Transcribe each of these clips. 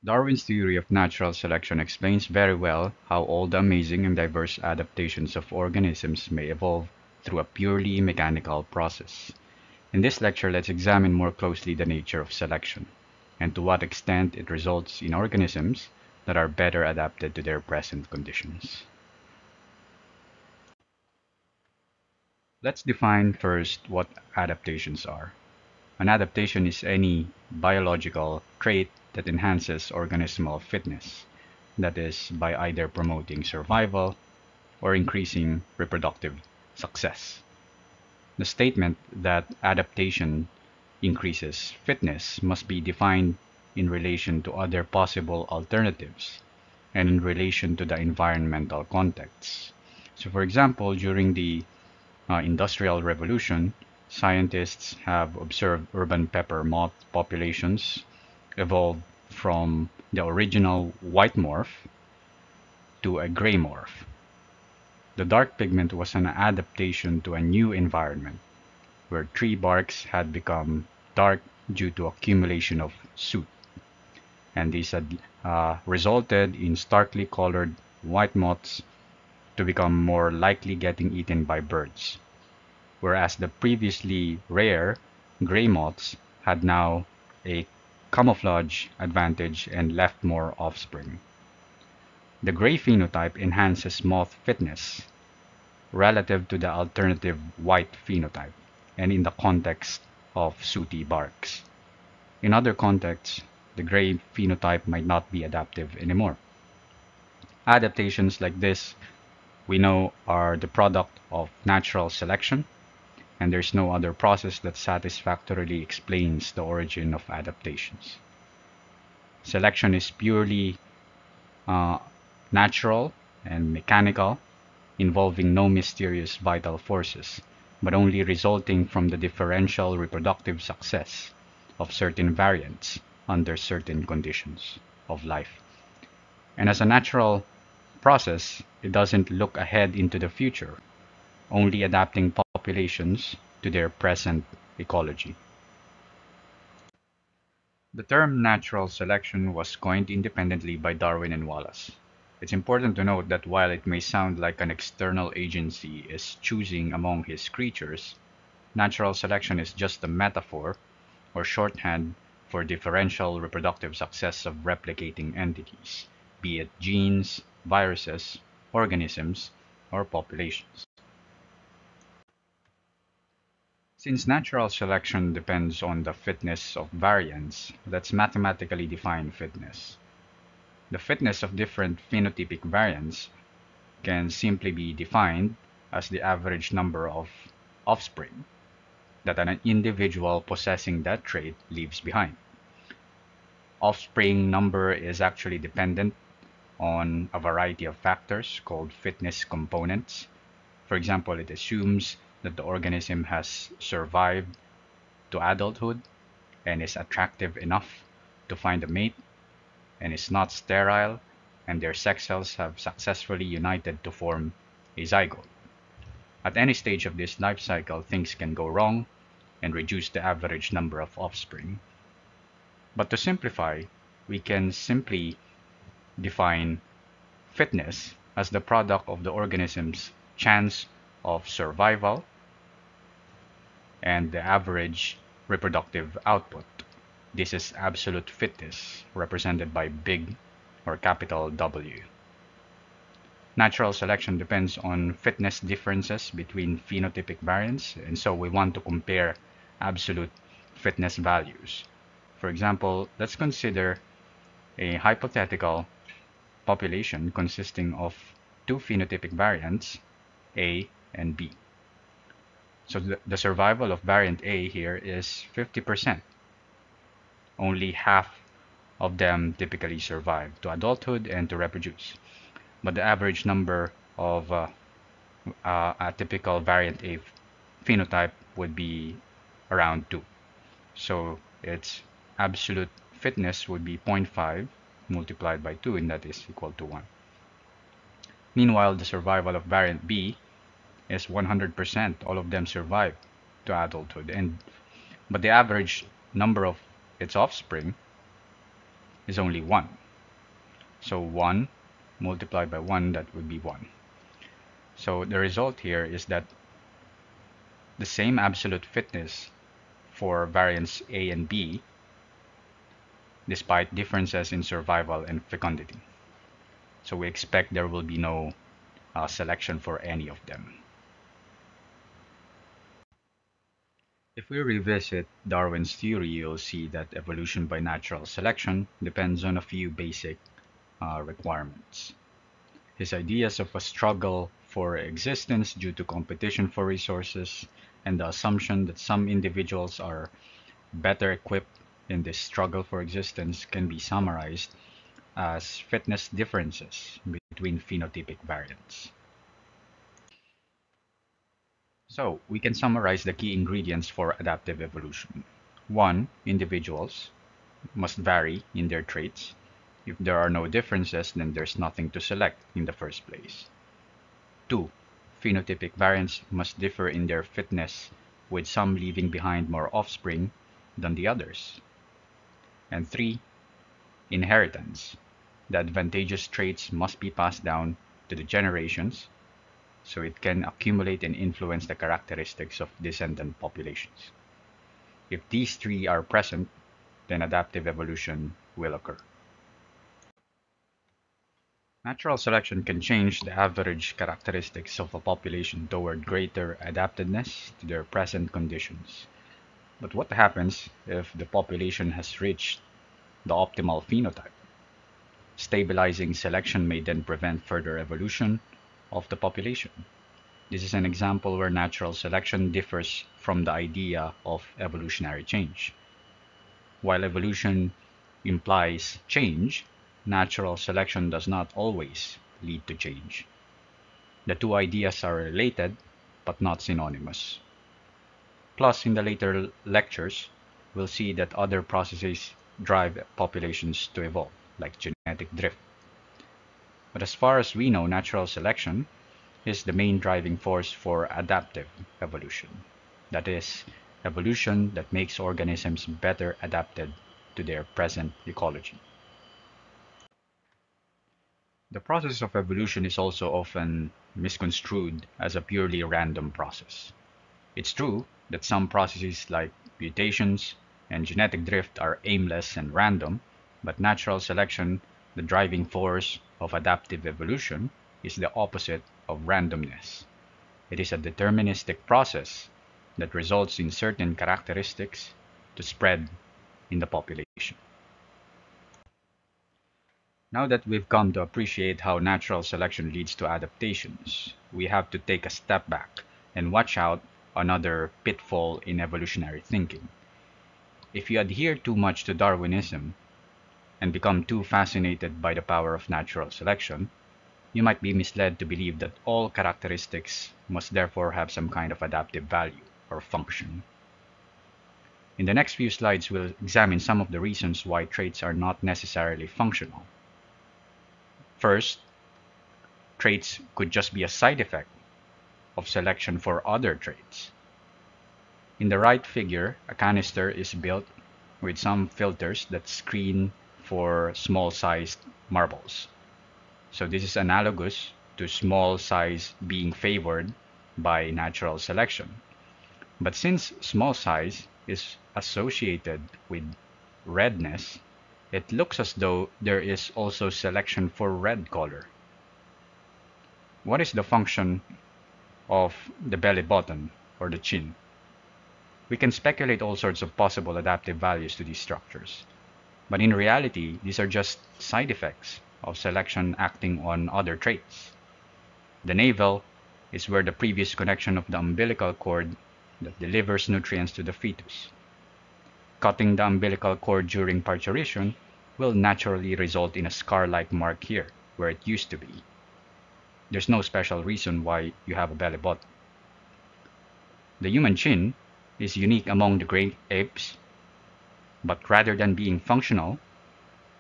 Darwin's theory of natural selection explains very well how all the amazing and diverse adaptations of organisms may evolve through a purely mechanical process. In this lecture, let's examine more closely the nature of selection and to what extent it results in organisms that are better adapted to their present conditions. Let's define first what adaptations are. An adaptation is any biological trait that enhances organismal fitness, that is, by either promoting survival or increasing reproductive success. The statement that adaptation increases fitness must be defined in relation to other possible alternatives and in relation to the environmental context. So, for example, during the Industrial Revolution, scientists have observed urban pepper moth populations evolve from the original white morph to a gray morph. The dark pigment was an adaptation to a new environment where tree barks had become dark due to accumulation of soot, and these had resulted in starkly colored white moths to become more likely getting eaten by birds, whereas the previously rare gray moths had now a camouflage advantage and left more offspring. The gray phenotype enhances moth fitness relative to the alternative white phenotype and in the context of sooty barks. In other contexts, the gray phenotype might not be adaptive anymore. Adaptations like this we know are the product of natural selection, and there's no other process that satisfactorily explains the origin of adaptations. Selection is purely uh, natural and mechanical, involving no mysterious vital forces, but only resulting from the differential reproductive success of certain variants under certain conditions of life. And as a natural process, it doesn't look ahead into the future, only adapting populations to their present ecology. The term natural selection was coined independently by Darwin and Wallace. It's important to note that while it may sound like an external agency is choosing among his creatures, natural selection is just a metaphor or shorthand for differential reproductive success of replicating entities, be it genes, viruses, organisms, or populations. Since natural selection depends on the fitness of variants, let's mathematically define fitness. The fitness of different phenotypic variants can simply be defined as the average number of offspring that an individual possessing that trait leaves behind. Offspring number is actually dependent on a variety of factors called fitness components. For example, it assumes that the organism has survived to adulthood and is attractive enough to find a mate and is not sterile, and their sex cells have successfully united to form a zygote. At any stage of this life cycle, things can go wrong and reduce the average number of offspring. But to simplify, we can simply define fitness as the product of the organism's chance of survival and the average reproductive output. This is absolute fitness, represented by big or capital W. Natural selection depends on fitness differences between phenotypic variants, and so we want to compare absolute fitness values. For example, let's consider a hypothetical population consisting of two phenotypic variants, A and B. So the survival of variant A here is 50%. Only half of them typically survive to adulthood and to reproduce. But the average number of a typical variant A phenotype would be around 2. So its absolute fitness would be zero point 0.5 multiplied by 2, and that is equal to 1. Meanwhile, the survival of variant B is 100%. All of them survive to adulthood, but the average number of its offspring is only 1. So 1 multiplied by 1, that would be 1. So the result here is that the same absolute fitness for variants A and B, despite differences in survival and fecundity. So we expect there will be no selection for any of them. If we revisit Darwin's theory, you'll see that evolution by natural selection depends on a few basic requirements. His ideas of a struggle for existence due to competition for resources and the assumption that some individuals are better equipped in this struggle for existence can be summarized as fitness differences between phenotypic variants. So we can summarize the key ingredients for adaptive evolution. 1. Individuals must vary in their traits. If there are no differences, then there's nothing to select in the first place. 2. Phenotypic variants must differ in their fitness, with some leaving behind more offspring than the others. And 3. Inheritance. The advantageous traits must be passed down to the generations, so it can accumulate and influence the characteristics of descendant populations. If these 3 are present, then adaptive evolution will occur. Natural selection can change the average characteristics of a population toward greater adaptedness to their present conditions. But what happens if the population has reached the optimal phenotype? Stabilizing selection may then prevent further evolution of the population. This is an example where natural selection differs from the idea of evolutionary change. While evolution implies change, natural selection does not always lead to change. The two ideas are related, but not synonymous. Plus, in the later lectures, we'll see that other processes drive populations to evolve, like genetic drift. But as far as we know, natural selection is the main driving force for adaptive evolution. That is, evolution that makes organisms better adapted to their present ecology. The process of evolution is also often misconstrued as a purely random process. It's true that some processes like mutations and genetic drift are aimless and random, but natural selection, the driving force of adaptive evolution, is the opposite of randomness. It is a deterministic process that results in certain characteristics to spread in the population. Now that we've come to appreciate how natural selection leads to adaptations, we have to take a step back and watch out another pitfall in evolutionary thinking. If you adhere too much to Darwinism and become too fascinated by the power of natural selection, you might be misled to believe that all characteristics must therefore have some kind of adaptive value or function. In the next few slides, we'll examine some of the reasons why traits are not necessarily functional. First, traits could just be a side effect of selection for other traits. In the right figure, a canister is built with some filters that screen for small-sized marbles. So this is analogous to small size being favored by natural selection. But since small size is associated with redness, it looks as though there is also selection for red color. What is the function of the belly button or the chin? We can speculate all sorts of possible adaptive values to these structures. But in reality, these are just side effects of selection acting on other traits. The navel is where the previous connection of the umbilical cord that delivers nutrients to the fetus. Cutting the umbilical cord during parturition will naturally result in a scar-like mark here, where it used to be. There's no special reason why you have a belly button. The human chin is unique among the great apes, but rather than being functional,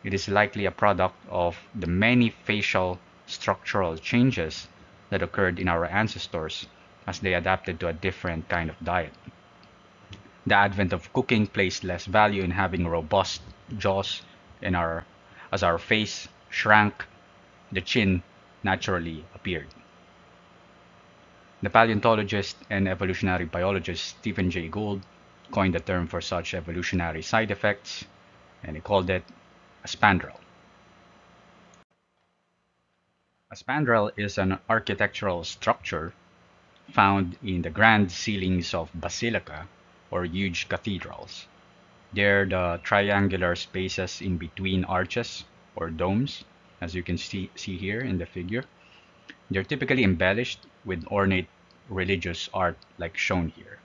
it is likely a product of the many facial structural changes that occurred in our ancestors as they adapted to a different kind of diet. The advent of cooking placed less value in having robust jaws, and our As our face shrank, the chin naturally appeared. The paleontologist and evolutionary biologist Stephen Jay Gould coined the term for such evolutionary side effects, and he called it a spandrel. A spandrel is an architectural structure found in the grand ceilings of basilica or huge cathedrals. They're the triangular spaces in between arches or domes, as you can see here in the figure. They're typically embellished with ornate religious art like shown here.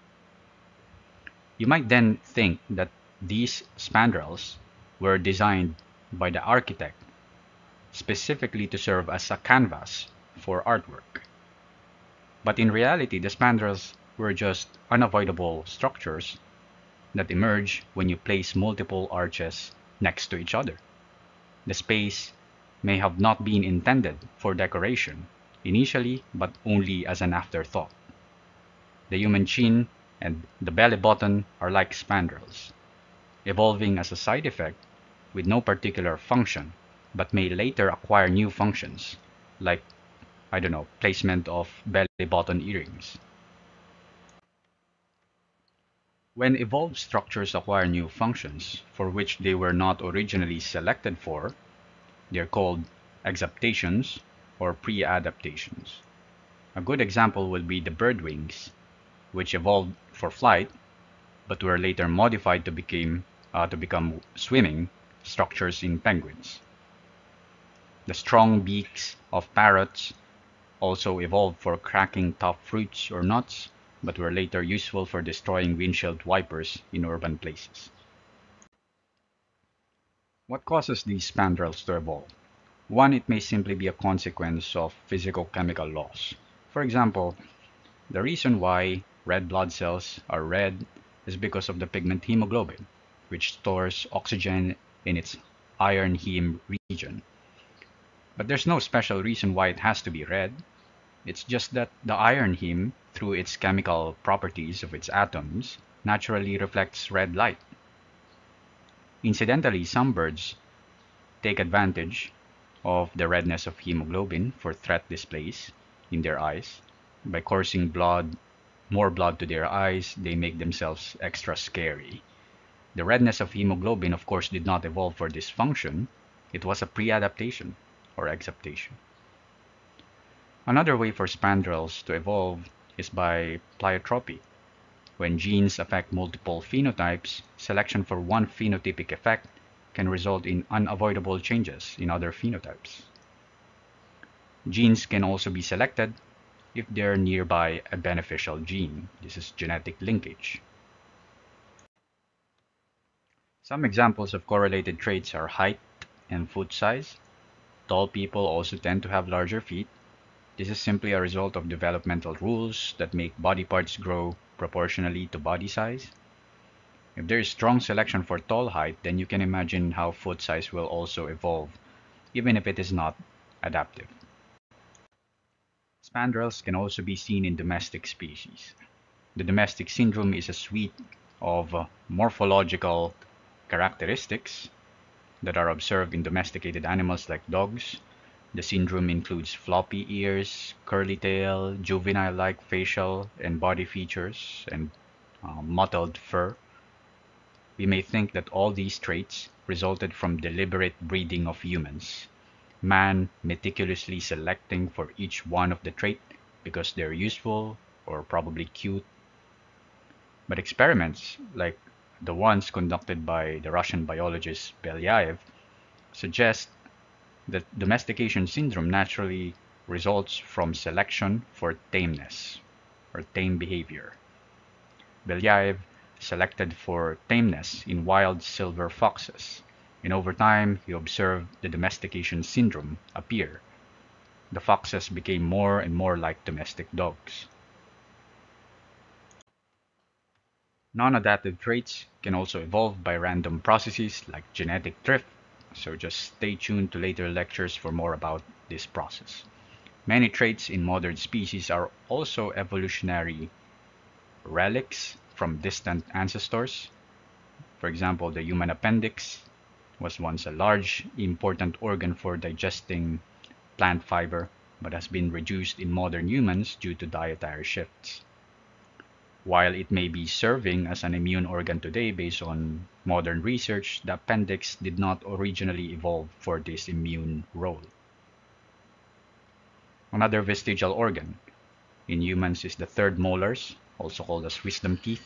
You might then think that these spandrels were designed by the architect specifically to serve as a canvas for artwork. But in reality, the spandrels were just unavoidable structures that emerge when you place multiple arches next to each other. The space may have not been intended for decoration initially, but only as an afterthought. The human chin and the belly button are like spandrels, evolving as a side effect with no particular function, but may later acquire new functions, like, I don't know, placement of belly button earrings. When evolved structures acquire new functions for which they were not originally selected for, they're called exaptations or pre-adaptations. A good example would be the bird wings, which evolved for flight but were later modified to become swimming structures in penguins. The strong beaks of parrots also evolved for cracking tough fruits or nuts, but were later useful for destroying windshield wipers in urban places. What causes these spandrels to evolve? One, it may simply be a consequence of physical-chemical laws. For example, the reason why red blood cells are red is because of the pigment hemoglobin, which stores oxygen in its iron heme region. But there's no special reason why it has to be red. It's just that the iron heme, through its chemical properties of its atoms, naturally reflects red light. Incidentally, some birds take advantage of the redness of hemoglobin for threat displays in their eyes. By coursing more blood to their eyes, they make themselves extra scary. The redness of hemoglobin, of course, did not evolve for this function. It was a pre-adaptation or exaptation. Another way for spandrels to evolve is by pleiotropy. When genes affect multiple phenotypes, selection for one phenotypic effect can result in unavoidable changes in other phenotypes. Genes can also be selected if they're nearby a beneficial gene. This is genetic linkage. Some examples of correlated traits are height and foot size. Tall people also tend to have larger feet. This is simply a result of developmental rules that make body parts grow proportionally to body size. If there is strong selection for tall height, then you can imagine how foot size will also evolve, even if it is not adaptive. Spandrels can also be seen in domestic species. The domestic syndrome is a suite of morphological characteristics that are observed in domesticated animals like dogs. The syndrome includes floppy ears, curly tail, juvenile-like facial and body features, and mottled fur. We may think that all these traits resulted from deliberate breeding of humans, man meticulously selecting for each one of the traits because they're useful or probably cute. But experiments like the ones conducted by the Russian biologist Belyaev suggest that domestication syndrome naturally results from selection for tameness or tame behavior. Belyaev selected for tameness in wild silver foxes, and over time he observed the domestication syndrome appear. The foxes became more and more like domestic dogs. Non-adaptive traits can also evolve by random processes like genetic drift, so just stay tuned to later lectures for more about this process. Many traits in modern species are also evolutionary relics from distant ancestors. For example, the human appendix was once a large, important organ for digesting plant fiber, but has been reduced in modern humans due to dietary shifts. While it may be serving as an immune organ today based on modern research, the appendix did not originally evolve for this immune role. Another vestigial organ in humans is the third molars, also called as wisdom teeth.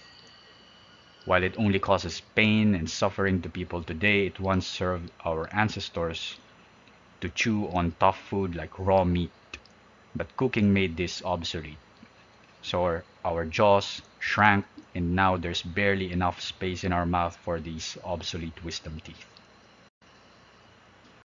While it only causes pain and suffering to people today, it once served our ancestors to chew on tough food like raw meat, but cooking made this obsolete. So our jaws shrank, and now there's barely enough space in our mouth for these obsolete wisdom teeth.